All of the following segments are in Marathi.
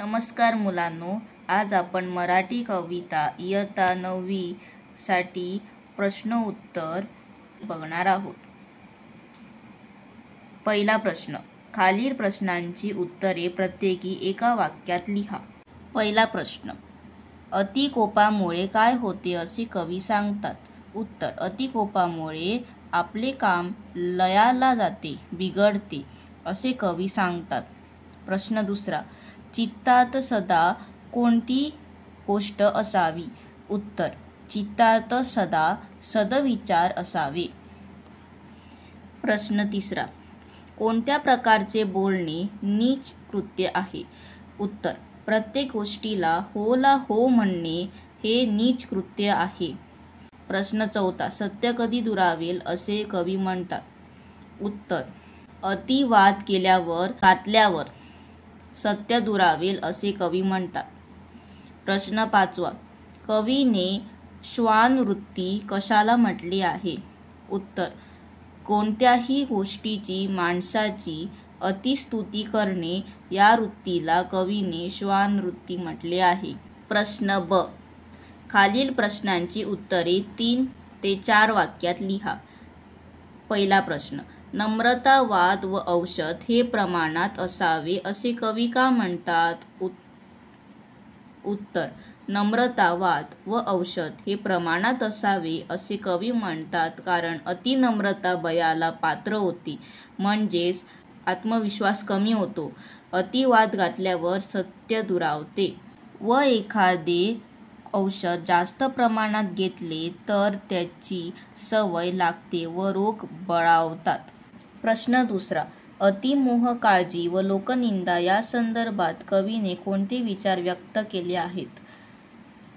नमस्कार मुलांनो, आज आपण मराठी कविता इयत्ता 9वी साठी प्रश्न उत्तर बघणार आहोत. पहिला प्रश्न. खालील प्रश्नांची उत्तरे प्रत्येकी एका वाक्यात लिहा. पहिला प्रश्न. अतिकोपामुळे काय होते असे कवी सांगतात? उत्तर. अतिकोपामुळे आपले काम लयाला जाते, बिघडते असे कवी सांगतात. प्रश्न दुसरा. चित्तात सदा कोणती गोष्ट असावी? उत्तर. चित्तात सदा सद्विचार असावे. प्रश्न तिसरा. कोणत्या प्रकारचे बोलणे नीच कृत्य आहे? उत्तर. प्रत्येक गोष्टीला होला हो म्हणणे हे नीच कृत्य आहे. प्रश्न चौथा. सत्य कधी दुरावेल असे कवी म्हणतात? उत्तर. अति वाद केल्यावर घातल्यावर सत्य दुरावेल असे कवी म्हणतात. प्रश्न पाचवा. कवीने श्वानवृत्ती कशाला म्हटले आहे? उत्तर. कोणत्याही गोष्टीची माणसाची अतिस्तुती करणे या वृत्तीला कवीने श्वानवृत्ती म्हटले आहे. प्रश्न ब. खालील प्रश्नांची उत्तरे 3 ते 4 वाक्यात लिहा. पहिला प्रश्न. नम्रता, वाद व औषध हे प्रमाणात असावे असे कवी का म्हणतात? उत्तर. नम्रता, वाद व औषध हे प्रमाणात असावे असे कवी म्हणतात कारण अतिनम्रता बयाला पात्र होते, म्हणजेच आत्मविश्वास कमी होतो. अतिवाद घातल्यावर सत्य दुरावते व एखादे औषध जास्त प्रमाणात घेतले तर त्याची सवय लागते व रोग बळावतात. प्रश्न दुसरा. अतिमोह, काळजी व लोकनिंदा या संदर्भात कवीने कोणते विचार व्यक्त केले आहेत?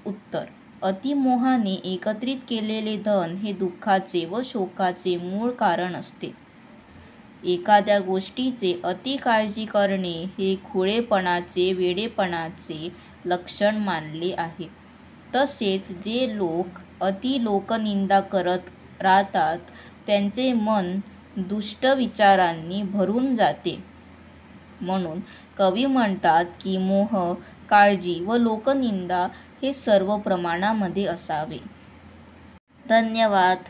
उत्तर. अतिमोहाने एकत्रित केलेले धन हे दुःखाचे व शोकाचे मूळ कारण असते. एखाद्या गोष्टीचे अति काळजी करणे हे खुळेपणाचे, वेडेपणाचे लक्षण मानले आहे. तसेच जे लोक अति लोकनिंदा करत राहतात त्यांचे मन दुष्ट विचारांनी भरून जाते. म्हणून कवी म्हणतात की मोह, काळजी व लोकनिंदा हे सर्व प्रमाणामध्ये असावे. धन्यवाद.